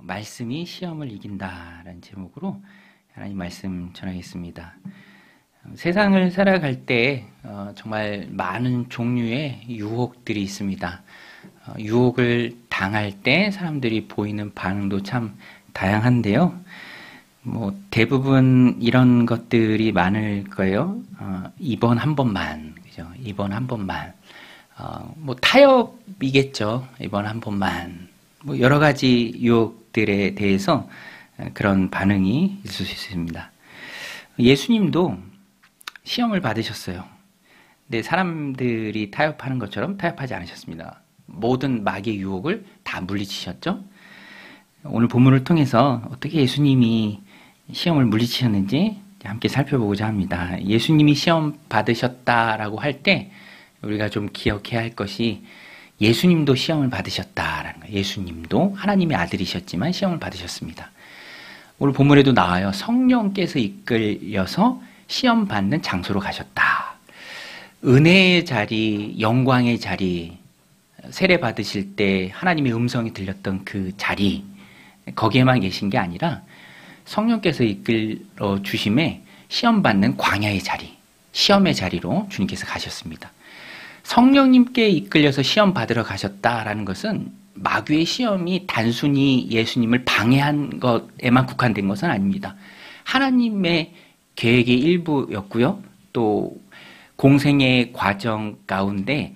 말씀이 시험을 이긴다라는 제목으로 하나님 말씀 전하겠습니다. 세상을 살아갈 때 정말 많은 종류의 유혹들이 있습니다. 유혹을 당할 때 사람들이 보이는 반응도 참 다양한데요. 대부분 이런 것들이 많을 거예요. 이번 한 번만, 그죠? 이번 한 번만. 타협이겠죠. 이번 한 번만. 여러 가지 유혹들에 대해서 그런 반응이 있을 수 있습니다. 예수님도 시험을 받으셨어요. 근데 사람들이 타협하는 것처럼 타협하지 않으셨습니다. 모든 마귀의 유혹을 다 물리치셨죠. 오늘 본문을 통해서 어떻게 예수님이 시험을 물리치셨는지 함께 살펴보고자 합니다. 예수님이 시험 받으셨다라고 할 때 우리가 좀 기억해야 할 것이 예수님도 시험을 받으셨다라는 거예요. 예수님도 하나님의 아들이셨지만 시험을 받으셨습니다. 오늘 본문에도 나와요. 성령께서 이끌려서 시험 받는 장소로 가셨다. 은혜의 자리, 영광의 자리, 세례 받으실 때 하나님의 음성이 들렸던 그 자리, 거기에만 계신 게 아니라 성령께서 이끌어 주심에 시험 받는 광야의 자리, 시험의 자리로 주님께서 가셨습니다. 성령님께 이끌려서 시험 받으러 가셨다라는 것은 마귀의 시험이 단순히 예수님을 방해한 것에만 국한된 것은 아닙니다. 하나님의 계획의 일부였고요. 또 공생의 과정 가운데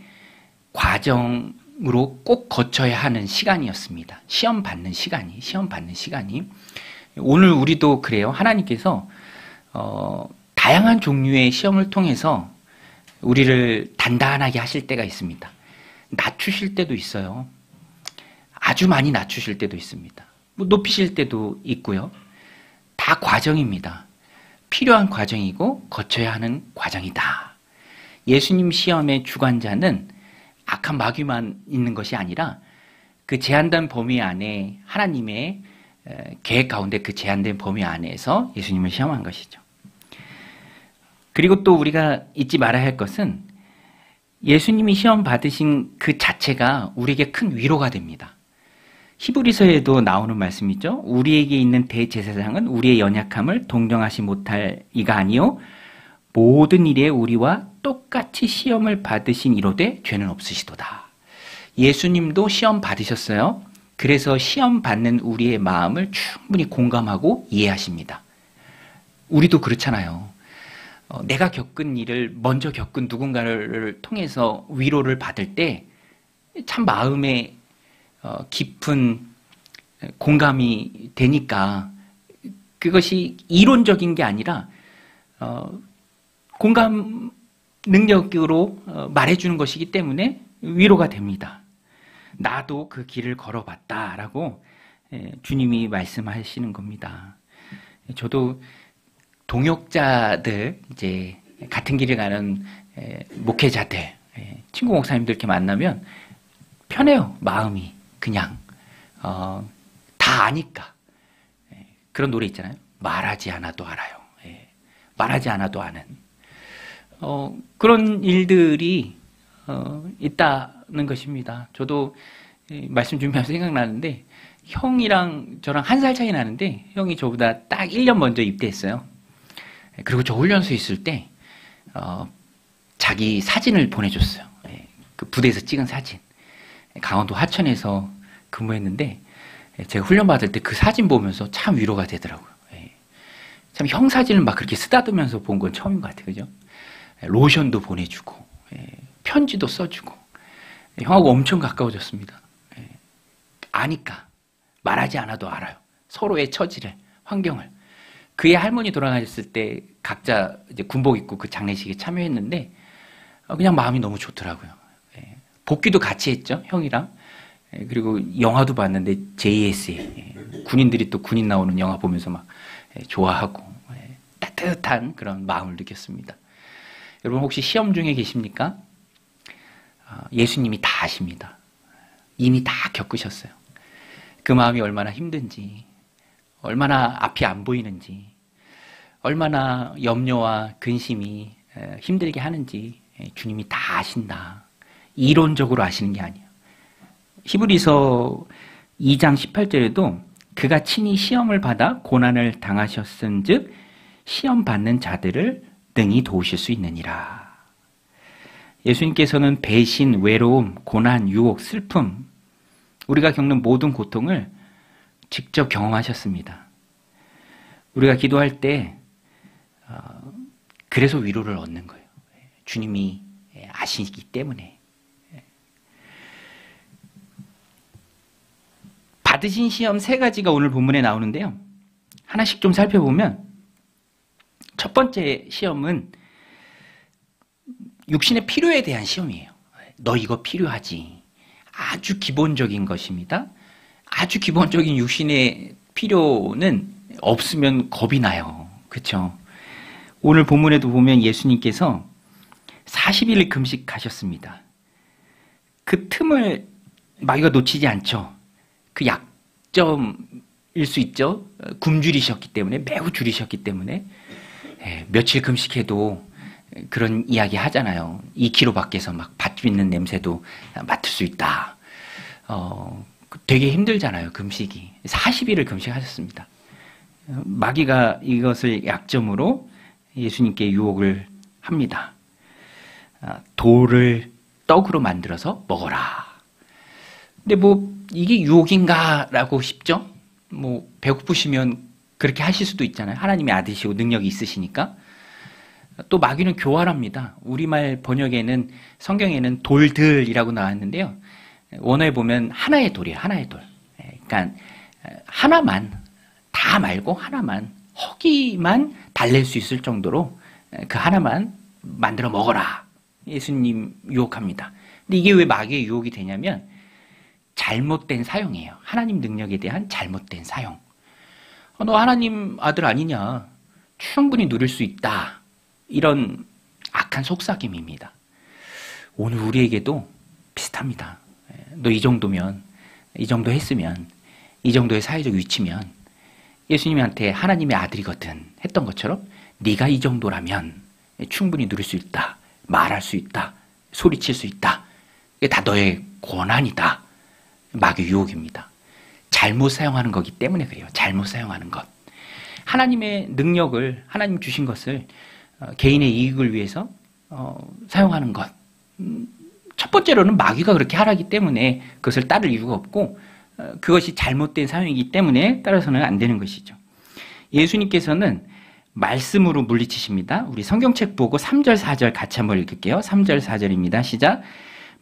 과정으로 꼭 거쳐야 하는 시간이었습니다. 시험 받는 시간이. 오늘 우리도 그래요. 하나님께서 다양한 종류의 시험을 통해서 우리를 단단하게 하실 때가 있습니다. 낮추실 때도 있어요. 아주 많이 낮추실 때도 있습니다. 높이실 때도 있고요. 다 과정입니다. 필요한 과정이고 거쳐야 하는 과정이다. 예수님 시험의 주관자는 악한 마귀만 있는 것이 아니라 그 제한된 범위 안에 하나님의 계획 가운데 그 제한된 범위 안에서 예수님을 시험한 것이죠. 그리고 또 우리가 잊지 말아야 할 것은 예수님이 시험 받으신 그 자체가 우리에게 큰 위로가 됩니다. 히브리서에도 나오는 말씀이죠. 우리에게 있는 대제사장은 우리의 연약함을 동정하지 못할 이가 아니요 모든 일에 우리와 똑같이 시험을 받으신 이로되 죄는 없으시도다. 예수님도 시험 받으셨어요. 그래서 시험 받는 우리의 마음을 충분히 공감하고 이해하십니다. 우리도 그렇잖아요. 내가 겪은 일을 먼저 겪은 누군가를 통해서 위로를 받을 때 참 마음에 깊은 공감이 되니까 그것이 이론적인 게 아니라 공감 능력으로 말해주는 것이기 때문에 위로가 됩니다. 나도 그 길을 걸어봤다라고 주님이 말씀하시는 겁니다. 저도 동역자들, 이제 같은 길을 가는 목회자들, 친구 목사님들 이렇게 만나면 편해요. 마음이 그냥 다 아니까. 그런 노래 있잖아요. 말하지 않아도 알아요. 말하지 않아도 아는 그런 일들이 있다는 것입니다. 저도 말씀 준비하면서 생각나는데 형이랑 저랑 1살 차이 나는데 형이 저보다 딱 1년 먼저 입대했어요. 그리고 저 훈련소에 있을 때 자기 사진을 보내줬어요. 그 부대에서 찍은 사진. 강원도 하천에서 근무했는데 제가 훈련 받을 때 그 사진 보면서 참 위로가 되더라고요. 참 형 사진을 막 그렇게 쓰다듬으면서 본 건 처음인 것 같아요. 그죠? 로션도 보내주고 편지도 써주고 형하고 엄청 가까워졌습니다. 아니까 말하지 않아도 알아요. 서로의 처지를, 환경을. 그의 할머니 돌아가셨을 때 각자 이제 군복 입고 그 장례식에 참여했는데 그냥 마음이 너무 좋더라고요. 복귀도 같이 했죠, 형이랑. 그리고 영화도 봤는데 JSA 군인들이 또 군인 나오는 영화 보면서 막 좋아하고 따뜻한 그런 마음을 느꼈습니다. 여러분 혹시 시험 중에 계십니까? 예수님이 다 아십니다. 이미 다 겪으셨어요. 그 마음이 얼마나 힘든지, 얼마나 앞이 안 보이는지, 얼마나 염려와 근심이 힘들게 하는지 주님이 다 아신다. 이론적으로 아시는 게 아니에요. 히브리서 2장 18절에도 그가 친히 시험을 받아 고난을 당하셨은즉 시험 받는 자들을 능히 도우실 수 있느니라. 예수님께서는 배신, 외로움, 고난, 유혹, 슬픔, 우리가 겪는 모든 고통을 직접 경험하셨습니다. 우리가 기도할 때 그래서 위로를 얻는 거예요. 주님이 아시기 때문에. 받으신 시험 3가지가 오늘 본문에 나오는데요. 하나씩 좀 살펴보면 첫 번째 시험은 육신의 필요에 대한 시험이에요. 너 이거 필요하지. 아주 기본적인 것입니다. 아주 기본적인 육신의 필요는 없으면 겁이 나요. 그렇죠? 오늘 본문에도 보면 예수님께서 40일 금식하셨습니다. 그 틈을 마귀가 놓치지 않죠. 그 약점일 수 있죠. 굶주리셨기 때문에, 매우 줄이셨기 때문에 며칠 금식해도 그런 이야기 하잖아요. 2km 밖에서 막 밭 빚는 냄새도 맡을 수 있다. 되게 힘들잖아요. 금식이. 40일을 금식하셨습니다. 마귀가 이것을 약점으로 예수님께 유혹을 합니다. 돌을 떡으로 만들어서 먹어라. 근데 뭐 이게 유혹인가라고 싶죠? 뭐 배고프시면 그렇게 하실 수도 있잖아요. 하나님의 아들이시고 능력이 있으시니까. 또 마귀는 교활합니다. 우리말 번역에는 성경에는 돌들이라고 나왔는데요. 원어에 보면 하나의 돌이에요. 하나의 돌. 그러니까 하나만, 다 말고 하나만, 허기만 달랠 수 있을 정도로 그 하나만 만들어 먹어라. 예수님 유혹합니다. 근데 이게 왜 마귀의 유혹이 되냐면 잘못된 사용이에요. 하나님 능력에 대한 잘못된 사용. 너 하나님 아들 아니냐? 충분히 누릴 수 있다. 이런 악한 속삭임입니다. 오늘 우리에게도 비슷합니다. 너 이 정도면, 이 정도 했으면, 이 정도의 사회적 위치면 예수님한테 하나님의 아들이거든 했던 것처럼 네가 이 정도라면 충분히 누릴 수 있다. 말할 수 있다. 소리칠 수 있다. 이게 다 너의 권한이다. 마귀 유혹입니다. 잘못 사용하는 거기 때문에 그래요. 잘못 사용하는 것. 하나님의 능력을, 하나님 주신 것을 개인의 이익을 위해서 사용하는 것. 첫 번째로는 마귀가 그렇게 하라기 때문에 그것을 따를 이유가 없고 그것이 잘못된 사용이기 때문에 따라서는 안 되는 것이죠. 예수님께서는 말씀으로 물리치십니다. 우리 성경책 보고 3절 4절 같이 한번 읽을게요. 3절 4절입니다. 시작.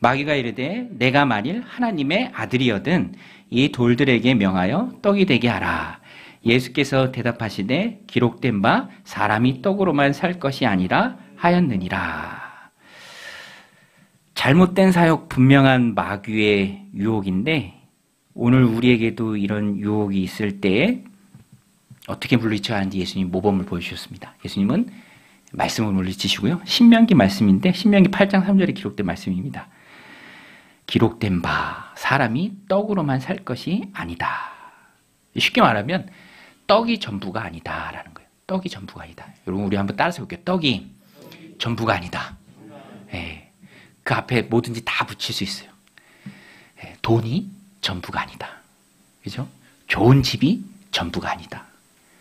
마귀가 이르되 내가 만일 하나님의 아들이거든 이 돌들에게 명하여 떡이 되게 하라. 예수께서 대답하시되 기록된 바 사람이 떡으로만 살 것이 아니라 하였느니라. 잘못된 사역 분명한 마귀의 유혹인데 오늘 우리에게도 이런 유혹이 있을 때 어떻게 물리쳐야 하는지 예수님 모범을 보여주셨습니다. 예수님은 말씀을 물리치시고요. 신명기 말씀인데 신명기 8장 3절에 기록된 말씀입니다. 기록된 바 사람이 떡으로만 살 것이 아니다. 쉽게 말하면 떡이 전부가 아니다라는 거예요. 떡이 전부가 아니다. 여러분 우리 한번 따라서 볼게요. 떡이 전부가 아니다. 예, 그 앞에 뭐든지 다 붙일 수 있어요. 예, 돈이 전부가 아니다. 그죠? 좋은 집이 전부가 아니다.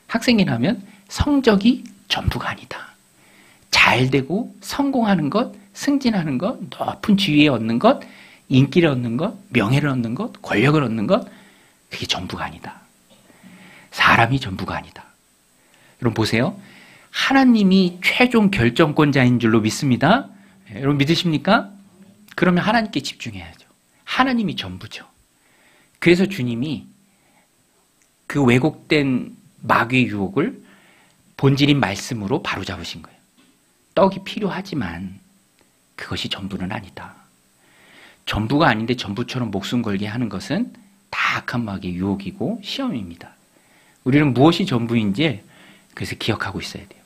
학생이라면 성적이 전부가 아니다. 잘 되고 성공하는 것, 승진하는 것, 높은 지위에 얻는 것, 인기를 얻는 것, 명예를 얻는 것, 권력을 얻는 것, 그게 전부가 아니다. 사람이 전부가 아니다. 여러분 보세요. 하나님이 최종 결정권자인 줄로 믿습니다. 여러분 믿으십니까? 그러면 하나님께 집중해야죠. 하나님이 전부죠. 그래서 주님이 그 왜곡된 마귀의 유혹을 본질인 말씀으로 바로잡으신 거예요. 떡이 필요하지만 그것이 전부는 아니다. 전부가 아닌데 전부처럼 목숨 걸게 하는 것은 다 악한 마귀의 유혹이고 시험입니다. 우리는 무엇이 전부인지 그래서 기억하고 있어야 돼요.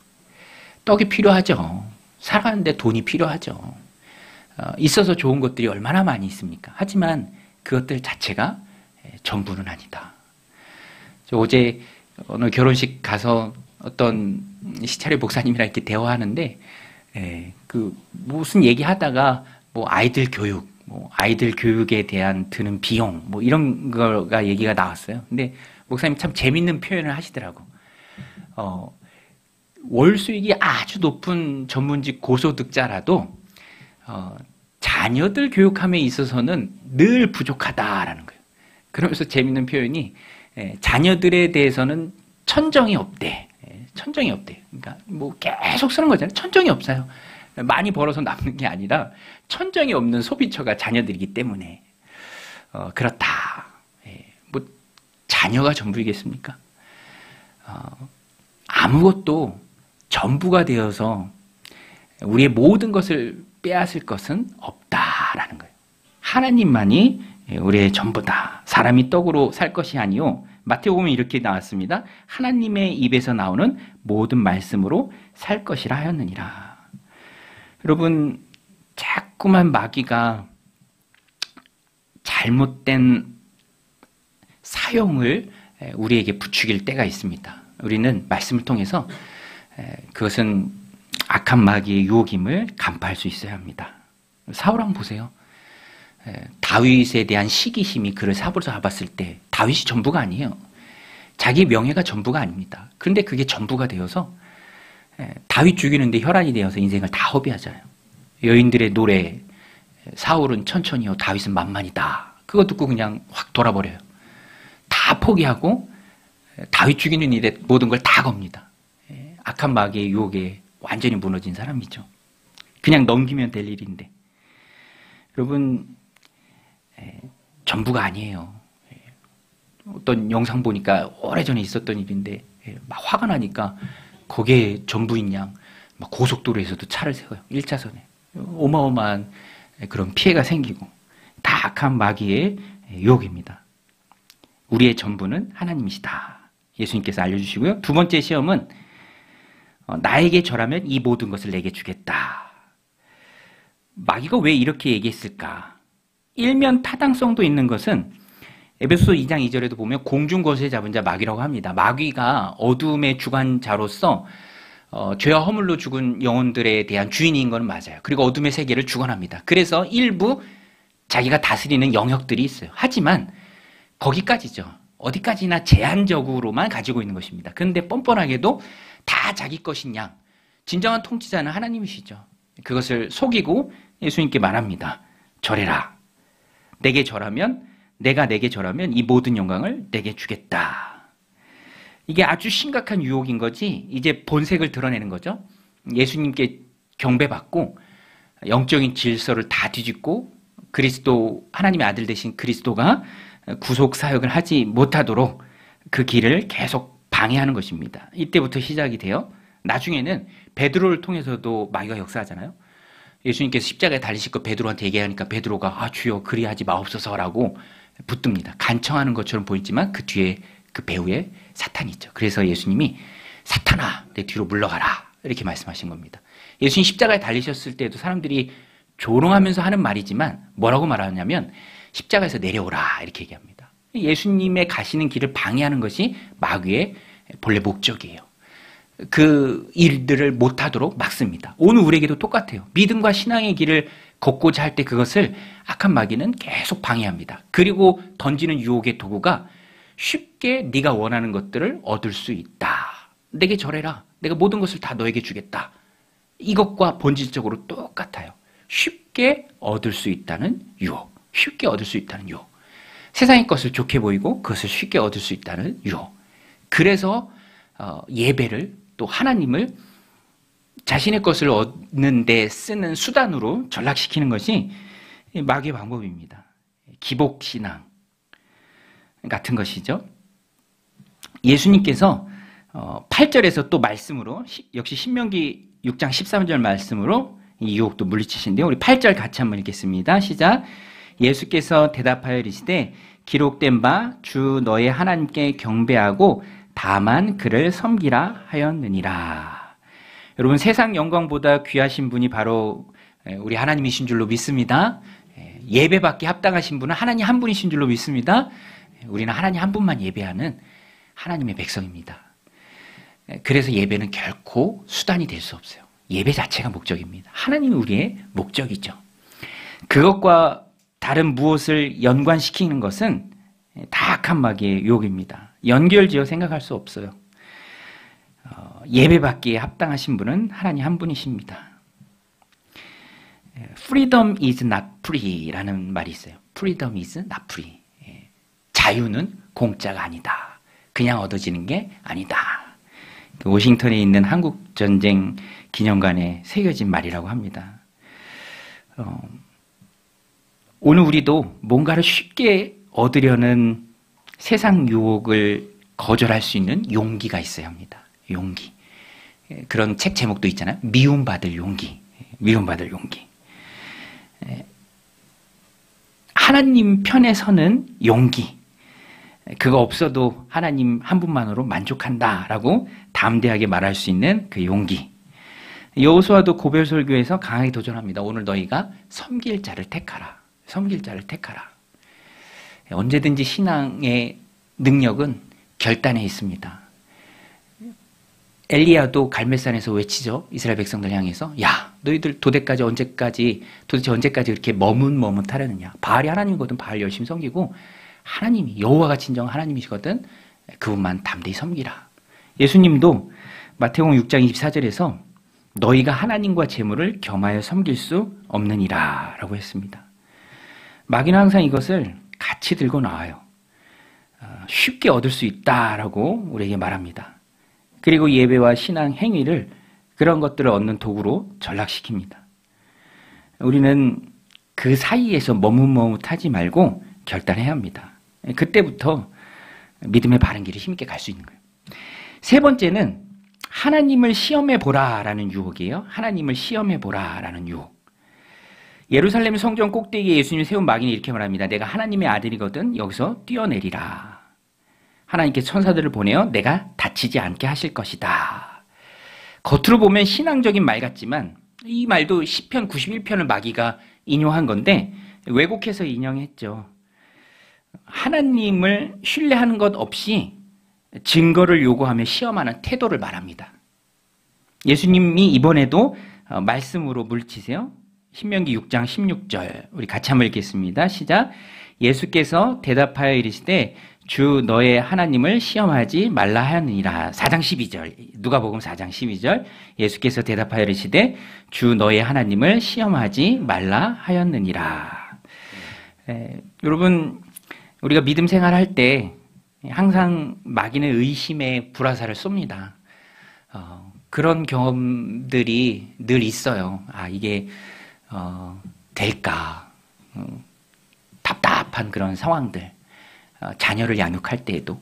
떡이 필요하죠. 살아가는데 돈이 필요하죠. 있어서 좋은 것들이 얼마나 많이 있습니까? 하지만 그것들 자체가 전부는 아니다. 저 어제 어느 결혼식 가서 어떤 시차례 목사님이랑 이렇게 대화하는데 그 무슨 얘기하다가 뭐 아이들 교육, 뭐 아이들 교육에 대한 드는 비용 뭐 이런 거가 얘기가 나왔어요. 근데 목사님 참 재밌는 표현을 하시더라고. 월 수익이 아주 높은 전문직 고소득자라도 자녀들 교육함에 있어서는 늘 부족하다라는 거예요. 그러면서 재밌는 표현이 자녀들에 대해서는 천정이 없대. 천정이 없대. 그러니까 뭐 계속 쓰는 거잖아요. 천정이 없어요. 많이 벌어서 남는 게 아니라 천정이 없는 소비처가 자녀들이기 때문에 그렇다. 뭐 자녀가 전부이겠습니까? 아무것도 전부가 되어서 우리의 모든 것을 빼앗을 것은 없다라는 거예요. 하나님만이 우리의 전부다. 사람이 떡으로 살 것이 아니요. 마태복음에 이렇게 나왔습니다. 하나님의 입에서 나오는 모든 말씀으로 살 것이라 하였느니라. 여러분, 자꾸만 마귀가 잘못된 사용을 우리에게 부추길 때가 있습니다. 우리는 말씀을 통해서 그것은 악한 마귀의 유혹임을 간파할 수 있어야 합니다. 사울 한번 보세요. 다윗에 대한 시기심이 그를 사로잡았을 때 다윗이 전부가 아니에요. 자기 명예가 전부가 아닙니다. 그런데 그게 전부가 되어서 다윗 죽이는데 혈안이 되어서 인생을 다 허비하잖아요. 여인들의 노래, 사울은 천천히요, 다윗은 만만이다. 그거 듣고 그냥 확 돌아버려요. 다 포기하고 다윗 죽이는 일에 모든 걸 다 겁니다. 악한 마귀의 유혹에 완전히 무너진 사람이죠. 그냥 넘기면 될 일인데. 여러분, 전부가 아니에요. 어떤 영상 보니까 오래전에 있었던 일인데 막 화가 나니까 거기에 전부인 양 막 고속도로에서도 차를 세워요. 1차선에. 어마어마한 그런 피해가 생기고 다 악한 마귀의 유혹입니다. 우리의 전부는 하나님이시다. 예수님께서 알려주시고요. 두 번째 시험은 나에게 절하면 이 모든 것을 내게 주겠다. 마귀가 왜 이렇게 얘기했을까? 일면 타당성도 있는 것은 에베소서 2장 2절에도 보면 공중 거세 잡은 자 마귀라고 합니다. 마귀가 어둠의 주관자로서 죄와 허물로 죽은 영혼들에 대한 주인인 건 맞아요. 그리고 어둠의 세계를 주관합니다. 그래서 일부 자기가 다스리는 영역들이 있어요. 하지만 거기까지죠. 어디까지나 제한적으로만 가지고 있는 것입니다. 그런데 뻔뻔하게도 다 자기 것인 양, 진정한 통치자는 하나님이시죠. 그것을 속이고 예수님께 말합니다. 절해라. 내가 내게 절하면 이 모든 영광을 내게 주겠다. 이게 아주 심각한 유혹인 거지 이제 본색을 드러내는 거죠. 예수님께 경배받고 영적인 질서를 다 뒤집고 그리스도, 하나님의 아들 되신 그리스도가 구속 사역을 하지 못하도록 그 길을 계속 방해하는 것입니다. 이때부터 시작이 돼요. 나중에는 베드로를 통해서도 마귀가 역사하잖아요. 예수님께서 십자가에 달리실 거 베드로한테 얘기하니까 베드로가 주여 그리하지 마옵소서라고 붙듭니다. 간청하는 것처럼 보이지만 그 뒤에 그 배후에 사탄이 있죠. 그래서 예수님이 사탄아 내 뒤로 물러가라 이렇게 말씀하신 겁니다. 예수님 십자가에 달리셨을 때도 사람들이 조롱하면서 하는 말이지만 뭐라고 말하냐면 십자가에서 내려오라 이렇게 얘기합니다. 예수님의 가시는 길을 방해하는 것이 마귀의 본래 목적이에요. 그 일들을 못하도록 막습니다. 오늘 우리에게도 똑같아요. 믿음과 신앙의 길을 걷고자 할 때 그것을 악한 마귀는 계속 방해합니다. 그리고 던지는 유혹의 도구가 쉽게 네가 원하는 것들을 얻을 수 있다. 내게 절해라. 내가 모든 것을 다 너에게 주겠다. 이것과 본질적으로 똑같아요. 쉽게 얻을 수 있다는 유혹. 쉽게 얻을 수 있다는 유혹. 세상의 것을 좋게 보이고 그것을 쉽게 얻을 수 있다는 유혹. 그래서 예배를 또 하나님을 자신의 것을 얻는 데 쓰는 수단으로 전락시키는 것이 마귀의 방법입니다. 기복신앙 같은 것이죠. 예수님께서 8절에서 또 말씀으로 역시 신명기 6장 13절 말씀으로 이 유혹도 물리치신데요. 우리 8절 같이 한번 읽겠습니다. 시작. 예수께서 대답하여 이르시되 기록된 바 주 너의 하나님께 경배하고 다만 그를 섬기라 하였느니라. 여러분 세상 영광보다 귀하신 분이 바로 우리 하나님이신 줄로 믿습니다. 예배받기 합당하신 분은 하나님 한 분이신 줄로 믿습니다. 우리는 하나님 한 분만 예배하는 하나님의 백성입니다. 그래서 예배는 결코 수단이 될 수 없어요. 예배 자체가 목적입니다. 하나님이 우리의 목적이죠. 그것과 다른 무엇을 연관시키는 것은 다 악한 마귀의 유혹입니다. 연결지어 생각할 수 없어요. 예배받기에 합당하신 분은 하나님 한 분이십니다. Freedom is not free라는 말이 있어요. Freedom is not free. 자유는 공짜가 아니다. 그냥 얻어지는 게 아니다. 워싱턴에 있는 한국전쟁 기념관에 새겨진 말이라고 합니다. 오늘 우리도 뭔가를 쉽게 얻으려는 세상 유혹을 거절할 수 있는 용기가 있어야 합니다. 용기. 그런 책 제목도 있잖아요. 미움받을 용기. 미움받을 용기. 하나님 편에 서는 용기. 그거 없어도 하나님 한 분만으로 만족한다라고 담대하게 말할 수 있는 그 용기. 여호수아도 고별설교에서 강하게 도전합니다. 오늘 너희가 섬길 자를 택하라. 섬길 자를 택하라. 언제든지 신앙의 능력은 결단에 있습니다. 엘리야도 갈멜산에서 외치죠. 이스라엘 백성들 향해서 야 너희들 도대체 언제까지 이렇게 머뭇머뭇하려느냐. 바알이 하나님이거든. 바알 열심히 섬기고 하나님이 여호와가 진정 하나님이시거든. 그분만 담대히 섬기라. 예수님도 마태복음 6장 24절에서 너희가 하나님과 재물을 겸하여 섬길 수 없느니라 라고 했습니다. 마귀는 항상 이것을 같이 들고 나와요. 쉽게 얻을 수 있다라고 우리에게 말합니다. 그리고 예배와 신앙 행위를 그런 것들을 얻는 도구로 전락시킵니다. 우리는 그 사이에서 머뭇머뭇하지 말고 결단해야 합니다. 그때부터 믿음의 바른 길을 힘있게 갈 수 있는 거예요. 세 번째는 하나님을 시험해 보라라는 유혹이에요. 하나님을 시험해 보라라는 유혹. 예루살렘 성전 꼭대기에 예수님이 세운 마귀는 이렇게 말합니다. 내가 하나님의 아들이거든 여기서 뛰어내리라. 하나님께 천사들을 보내어 내가 다치지 않게 하실 것이다. 겉으로 보면 신앙적인 말 같지만 이 말도 시편 91편을 마귀가 인용한 건데 왜곡해서 인용했죠. 하나님을 신뢰하는 것 없이 증거를 요구하며 시험하는 태도를 말합니다. 예수님이 이번에도 말씀으로 물리치세요. 신명기 6장 16절 우리 같이 한번 읽겠습니다. 시작. 예수께서 대답하여 이르시되 주 너의 하나님을 시험하지 말라 하였느니라. 4장 12절 누가복음 4장 12절 예수께서 대답하여 이르시되 주 너의 하나님을 시험하지 말라 하였느니라. 여러분 우리가 믿음 생활할 때 항상 마귀는 의심의 불화살을 쏩니다. 그런 경험들이 늘 있어요. 이게 될까? 답답한 그런 상황들. 자녀를 양육할 때에도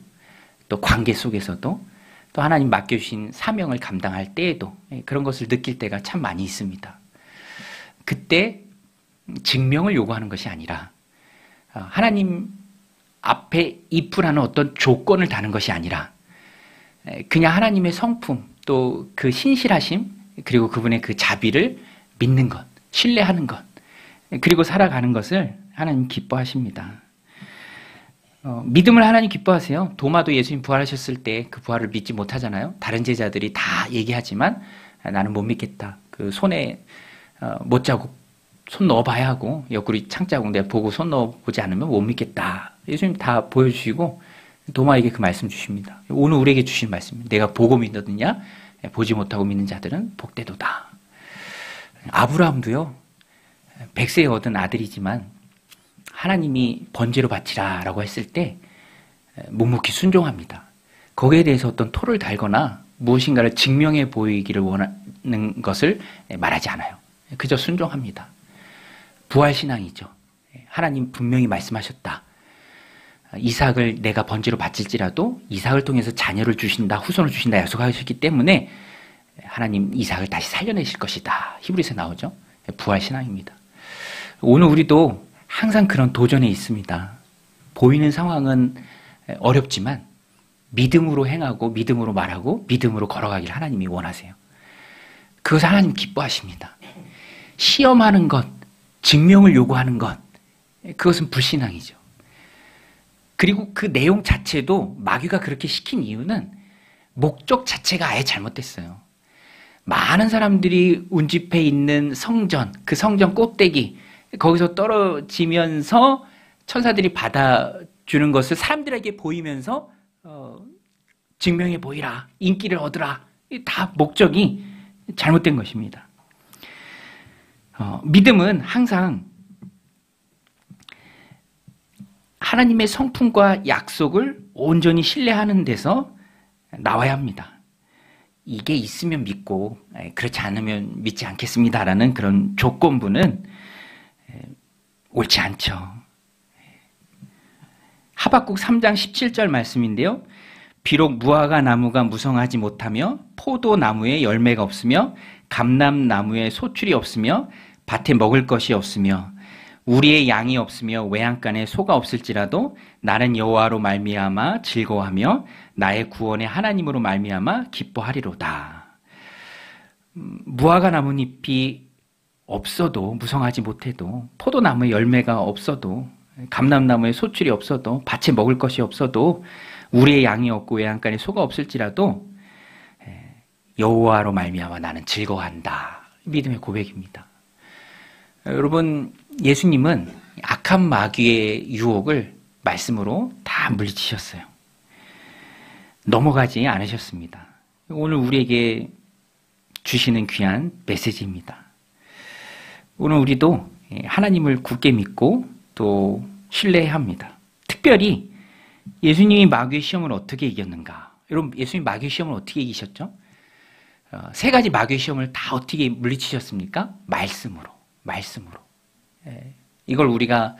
또 관계 속에서도 또 하나님 맡겨주신 사명을 감당할 때에도 그런 것을 느낄 때가 참 많이 있습니다. 그때 증명을 요구하는 것이 아니라 하나님 앞에 이프라는 어떤 조건을 다는 것이 아니라 그냥 하나님의 성품 또 그 신실하심 그리고 그분의 그 자비를 믿는 것, 신뢰하는 것 그리고 살아가는 것을 하나님 기뻐하십니다. 믿음을 하나님 기뻐하세요. 도마도 예수님 부활하셨을 때 그 부활을 믿지 못하잖아요. 다른 제자들이 다 얘기하지만 나는 못 믿겠다. 그 손에 못자국 손 넣어봐야 하고 옆구리 창자국 내가 보고 손 넣어보지 않으면 못 믿겠다. 예수님 다 보여주시고 도마에게 그 말씀 주십니다. 오늘 우리에게 주신 말씀입니다. 내가 보고 믿느냐 보지 못하고 믿는 자들은 복되도다. 아브라함도요 100세에 얻은 아들이지만 하나님이 번제로 바치라 라고 했을 때 묵묵히 순종합니다. 거기에 대해서 어떤 토를 달거나 무엇인가를 증명해 보이기를 원하는 것을 말하지 않아요. 그저 순종합니다. 부활신앙이죠. 하나님 분명히 말씀하셨다. 이삭을 내가 번제로 바칠지라도 이삭을 통해서 자녀를 주신다, 후손을 주신다 약속하셨기 때문에 하나님 이삭을 다시 살려내실 것이다. 히브리서에 나오죠. 부활신앙입니다. 오늘 우리도 항상 그런 도전에 있습니다. 보이는 상황은 어렵지만 믿음으로 행하고 믿음으로 말하고 믿음으로 걸어가기를 하나님이 원하세요. 그것을 하나님 기뻐하십니다. 시험하는 것, 증명을 요구하는 것, 그것은 불신앙이죠. 그리고 그 내용 자체도 마귀가 그렇게 시킨 이유는 목적 자체가 아예 잘못됐어요. 많은 사람들이 운집해 있는 성전, 그 성전 꼭대기 거기서 떨어지면서 천사들이 받아주는 것을 사람들에게 보이면서 증명해 보이라, 인기를 얻으라, 다 목적이 잘못된 것입니다. 믿음은 항상 하나님의 성품과 약속을 온전히 신뢰하는 데서 나와야 합니다. 이게 있으면 믿고 그렇지 않으면 믿지 않겠습니다라는 그런 조건부는 옳지 않죠. 하박국 3장 17절 말씀인데요. 비록 무화과 나무가 무성하지 못하며 포도나무에 열매가 없으며 감람나무에 소출이 없으며 밭에 먹을 것이 없으며 우리의 양이 없으며 외양간에 소가 없을지라도 나는 여호와로 말미암아 즐거워하며 나의 구원의 하나님으로 말미암아 기뻐하리로다. 무화과 나뭇잎이 없어도, 무성하지 못해도, 포도나무에 열매가 없어도, 감람나무에 소출이 없어도, 밭에 먹을 것이 없어도, 우리의 양이 없고 외양간에 소가 없을지라도 여호와로 말미암아 나는 즐거워한다. 믿음의 고백입니다. 여러분, 예수님은 악한 마귀의 유혹을 말씀으로 다 물리치셨어요. 넘어가지 않으셨습니다. 오늘 우리에게 주시는 귀한 메시지입니다. 오늘 우리도 하나님을 굳게 믿고 또 신뢰해야 합니다. 특별히 예수님이 마귀의 시험을 어떻게 이겼는가? 여러분, 예수님이 마귀의 시험을 어떻게 이기셨죠? 세 가지 마귀의 시험을 다 어떻게 물리치셨습니까? 말씀으로. 이걸 우리가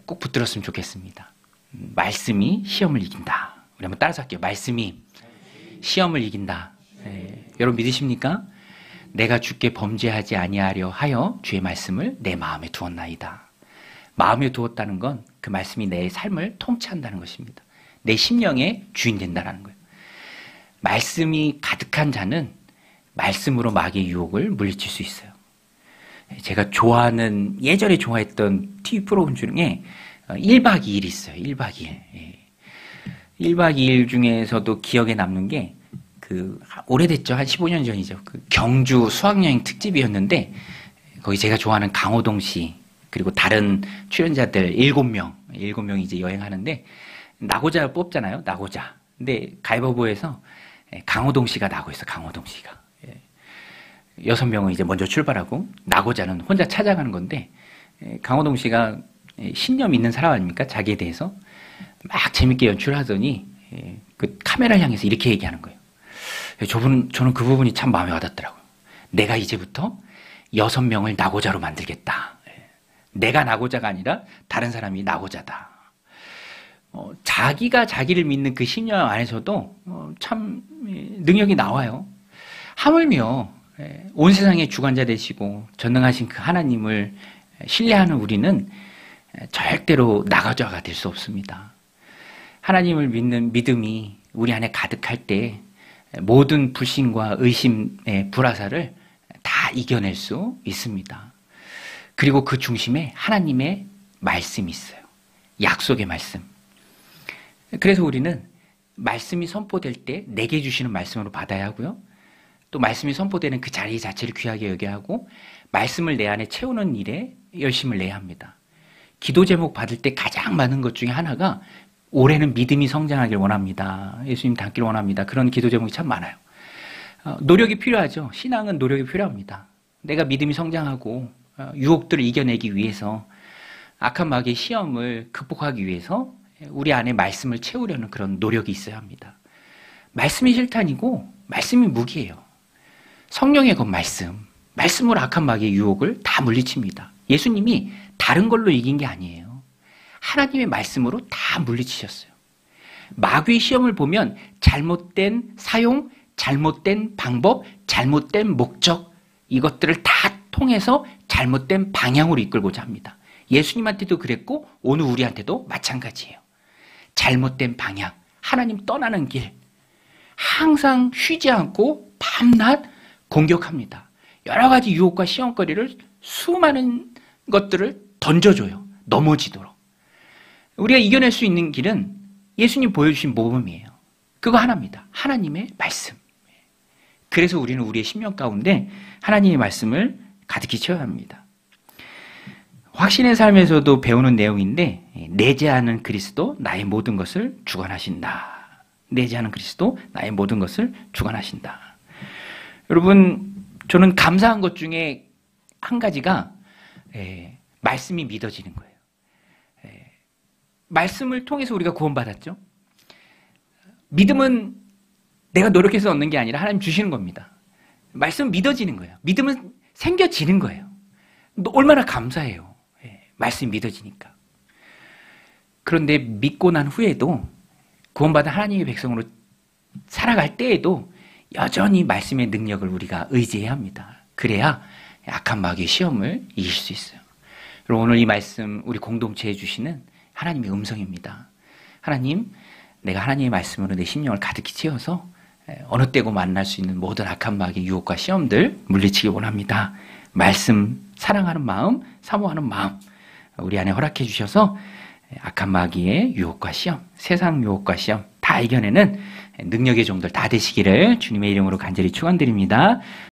꼭 붙들었으면 좋겠습니다. 말씀이 시험을 이긴다. 우리 한번 따라서 할게요. 말씀이 시험을 이긴다. 여러분 믿으십니까? 내가 주께 범죄하지 아니하려 하여 주의 말씀을 내 마음에 두었나이다. 마음에 두었다는 건 그 말씀이 내 삶을 통치한다는 것입니다. 내 심령의 주인 된다는 거예요. 말씀이 가득한 자는 말씀으로 마귀의 유혹을 물리칠 수 있어요. 제가 좋아하는, 예전에 좋아했던 TV 프로그램 중에 1박 2일이 있어요. 1박 2일. 1박 2일 중에서도 기억에 남는 게 오래됐죠. 한 15년 전이죠. 경주 수학여행 특집이었는데 거기 제가 좋아하는 강호동 씨 그리고 다른 출연자들 7명이 이제 여행하는데 나고자 뽑잖아요. 나고자. 근데 가위바위보에서 강호동 씨가 나고 있어. 강호동 씨가. 6명은 이제 먼저 출발하고 나고자는 혼자 찾아가는 건데 강호동 씨가 신념 있는 사람 아닙니까? 자기에 대해서 막 재밌게 연출하더니 그 카메라를 향해서 이렇게 얘기하는 거예요. 저는 그 부분이 참 마음에 와닿더라고요. 내가 이제부터 6명을 나고자로 만들겠다. 내가 나고자가 아니라 다른 사람이 나고자다. 자기가 자기를 믿는 그 신념 안에서도 참 능력이 나와요. 하물며 온 세상의 주관자 되시고 전능하신 그 하나님을 신뢰하는 우리는 절대로 나고자가 될 수 없습니다. 하나님을 믿는 믿음이 우리 안에 가득할 때 모든 불신과 의심의 불화살을 다 이겨낼 수 있습니다. 그리고 그 중심에 하나님의 말씀이 있어요. 약속의 말씀. 그래서 우리는 말씀이 선포될 때 내게 주시는 말씀으로 받아야 하고요. 또 말씀이 선포되는 그 자리 자체를 귀하게 여겨야 하고 말씀을 내 안에 채우는 일에 열심을 내야 합니다. 기도 제목 받을 때 가장 많은 것 중에 하나가 올해는 믿음이 성장하길 원합니다. 예수님 닮기를 원합니다. 그런 기도 제목이 참 많아요. 노력이 필요하죠. 신앙은 노력이 필요합니다. 내가 믿음이 성장하고 유혹들을 이겨내기 위해서 악한 마귀의 시험을 극복하기 위해서 우리 안에 말씀을 채우려는 그런 노력이 있어야 합니다. 말씀이 실탄이고 말씀이 무기예요. 성령의 그 말씀으로 악한 마귀의 유혹을 다 물리칩니다. 예수님이 다른 걸로 이긴 게 아니에요. 하나님의 말씀으로 다 물리치셨어요. 마귀의 시험을 보면 잘못된 사용, 잘못된 방법, 잘못된 목적 이것들을 다 통해서 잘못된 방향으로 이끌고자 합니다. 예수님한테도 그랬고 오늘 우리한테도 마찬가지예요. 잘못된 방향, 하나님 떠나는 길 항상 쉬지 않고 밤낮 공격합니다. 여러 가지 유혹과 시험거리를 수많은 것들을 던져줘요. 넘어지도록. 우리가 이겨낼 수 있는 길은 예수님 보여주신 모범이에요. 그거 하나입니다. 하나님의 말씀. 그래서 우리는 우리의 심령 가운데 하나님의 말씀을 가득히 채워야 합니다. 확신의 삶에서도 배우는 내용인데 내재하는 그리스도 나의 모든 것을 주관하신다. 내지 않은 그리스도 나의 모든 것을 주관하신다. 여러분, 저는 감사한 것 중에 한 가지가 말씀이 믿어지는 거예요. 말씀을 통해서 우리가 구원받았죠. 믿음은 내가 노력해서 얻는 게 아니라 하나님 주시는 겁니다. 말씀은 믿어지는 거예요. 믿음은 생겨지는 거예요. 얼마나 감사해요. 말씀이 믿어지니까. 그런데 믿고 난 후에도 구원받은 하나님의 백성으로 살아갈 때에도 여전히 말씀의 능력을 우리가 의지해야 합니다. 그래야 악한 마귀의 시험을 이길 수 있어요. 그리고 오늘 이 말씀 우리 공동체에 주시는 하나님의 음성입니다. 하나님, 내가 하나님의 말씀으로 내 심령을 가득히 채워서 어느 때고 만날 수 있는 모든 악한 마귀의 유혹과 시험들 물리치기 원합니다. 말씀 사랑하는 마음, 사모하는 마음 우리 안에 허락해 주셔서 악한 마귀의 유혹과 시험, 세상 유혹과 시험 다 이겨내는 능력의 종들 다 되시기를 주님의 이름으로 간절히 축원드립니다.